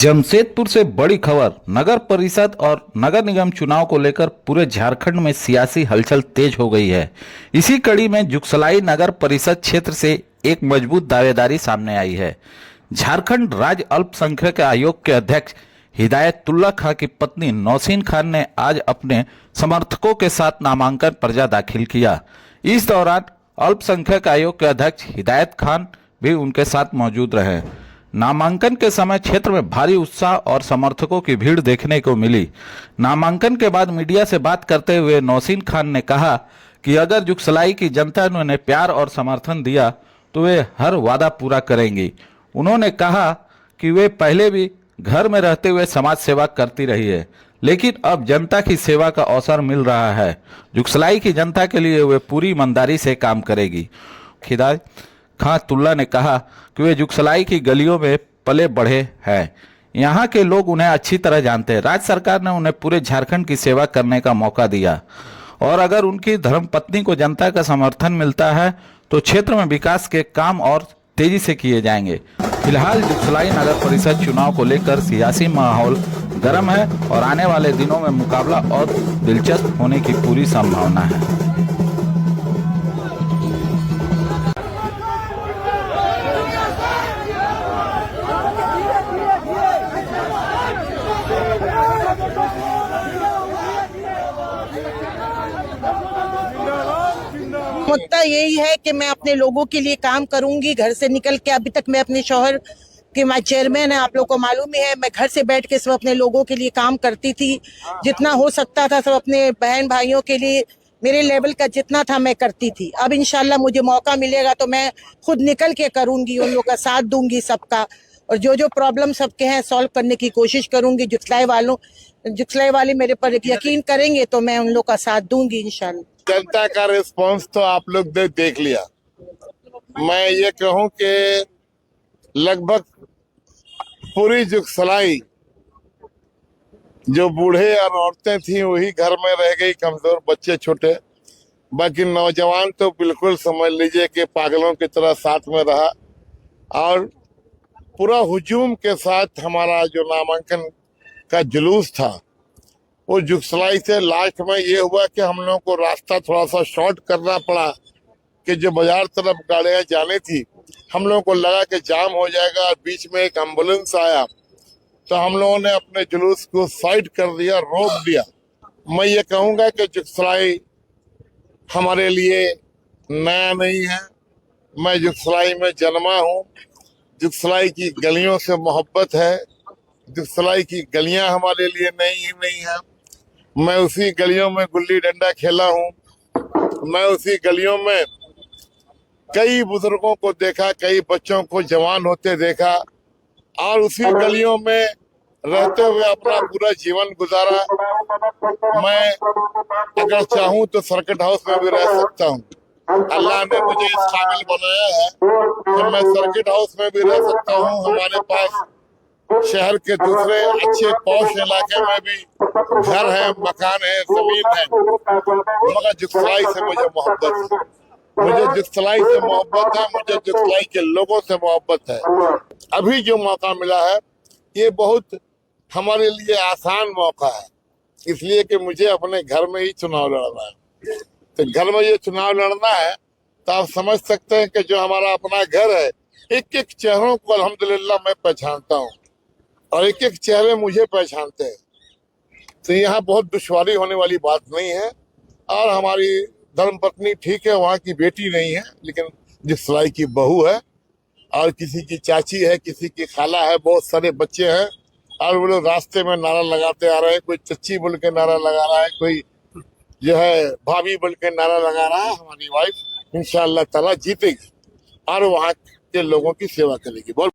जमशेदपुर से बड़ी खबर। नगर परिषद और नगर निगम चुनाव को लेकर पूरे झारखंड में सियासी हलचल तेज हो गई है। इसी कड़ी में जुगसलाई नगर परिषद क्षेत्र से एक मजबूत दावेदारी सामने आई है। झारखंड राज्य अल्पसंख्यक आयोग के अध्यक्ष हिदायतुल्लाह खां की पत्नी नौशीन खान ने आज अपने समर्थकों के साथ नामांकन पर्चा दाखिल किया। इस दौरान अल्पसंख्यक आयोग के अध्यक्ष हिदायत खान भी उनके साथ मौजूद रहे। नामांकन के समय क्षेत्र में भारी उत्साह और समर्थकों की भीड़ देखने को मिली। नामांकन के बाद मीडिया से बात करते हुए नौशीन खान ने कहा कि अगर जुगसलाई की जनता ने उन्हें प्यार और समर्थन दिया तो वे हर वादा पूरा करेंगी। उन्होंने कहा कि वे पहले भी घर में रहते हुए समाज सेवा करती रही है, लेकिन अब जनता की सेवा का अवसर मिल रहा है। जुगसलाई की जनता के लिए वे पूरी ईमानदारी से काम करेगी। हिदायत खां तुल्ला ने कहा कि वे जुगसलाई की गलियों में पले बढ़े हैं। यहाँ के लोग उन्हें अच्छी तरह जानते हैं। राज्य सरकार ने उन्हें पूरे झारखंड की सेवा करने का मौका दिया और अगर उनकी धर्मपत्नी को जनता का समर्थन मिलता है तो क्षेत्र में विकास के काम और तेजी से किए जाएंगे। फिलहाल जुगसलाई नगर परिषद चुनाव को लेकर सियासी माहौल गर्म है और आने वाले दिनों में मुकाबला और दिलचस्प होने की पूरी संभावना है। मुद्दा यही है कि मैं अपने लोगों के लिए काम करूंगी। घर से निकल के अभी तक मैं अपने शौहर के मैं चेयरमैन है, आप लोग को मालूम ही है। मैं घर से बैठ के सब अपने लोगों के लिए काम करती थी, जितना हो सकता था सब अपने बहन भाइयों के लिए मेरे लेवल का जितना था मैं करती थी। अब इंशाल्लाह मुझे मौका मिलेगा तो मैं खुद निकल के करूंगी, उन लोगों का साथ दूंगी सबका, और जो प्रॉब्लम सबके हैं सॉल्व करने की कोशिश करूंगी। जुगसलाई वाले मेरे पर यकीन करेंगे तो मैं उन लोग का साथ दूंगी इंशाल्लाह। जनता का रिस्पांस तो आप लोग देख लिया। मैं ये कहूं कि लगभग पूरी जुगसलाई जो बूढ़े और औरतें थी वही घर में रह गई, कमजोर बच्चे छोटे। बाकी नौजवान तो बिल्कुल समझ लीजिए कि पागलों की तरह साथ में रहा और पूरा हुजूम के साथ हमारा जो नामांकन का जुलूस था वो जुगसलाई से लास्ट में ये हुआ कि हम लोगों को रास्ता थोड़ा सा शॉर्ट करना पड़ा कि जो बाजार तरफ गाड़ियां जाने थी हम लोगों को लगा कि जाम हो जाएगा और बीच में एक एम्बुलेंस आया तो हम लोगों ने अपने जुलूस को साइड कर दिया, रोक दिया। मैं ये कहूँगा कि जुगसलाई हमारे लिए नया नहीं है। मैं जुगसलाई में जन्मा हूँ, जुगसलाई की गलियों से मोहब्बत है। जुगसलाई की गलियां हमारे लिए नहीं है। मैं उसी गलियों में गुल्ली डंडा खेला हूँ। मैं उसी गलियों में कई बुजुर्गों को देखा, कई बच्चों को जवान होते देखा और उसी गलियों में रहते हुए अपना पूरा जीवन गुजारा। मैं अगर चाहूँ तो सर्किट हाउस में भी रह सकता हूँ। अल्लाह ने मुझे इस काबिल बनाया है कि मैं सर्किट हाउस में भी रह सकता हूँ। हमारे पास शहर के दूसरे अच्छे पॉश इलाके में भी घर है, मकान है, जमीन है, मगर जुगसलाई से मुझे मोहब्बत है। मुझे जुगसलाई से मोहब्बत है, मुझे जुगसलाई के लोगों से मोहब्बत है। अभी जो मौका मिला है ये बहुत हमारे लिए आसान मौका है, इसलिए कि मुझे अपने घर में ही चुनाव लड़ना है। तो घर में ये चुनाव लड़ना है तो आप समझ सकते हैं कि जो हमारा अपना घर है, एक एक चेहरों को अल्हम्दुलिल्लाह मैं पहचानता हूँ और एक एक चेहरे मुझे पहचानते हैं। तो यहाँ बहुत दुश्वारी होने वाली बात नहीं है। और हमारी धर्मपत्नी ठीक है, वहाँ की बेटी नहीं है, लेकिन जुगसलाई की बहू है और किसी की चाची है, किसी की खाला है, बहुत सारे बच्चे हैं और वो लोग रास्ते में नारा लगाते आ रहे हैं। कोई चच्ची बोल के नारा लगा रहा है, कोई जो है भाभी बोल के नारा लगा रहा है। हमारी वाइफ इंशाअल्लाह ताला जीतेगी और वहाँ के लोगों की सेवा करेगी।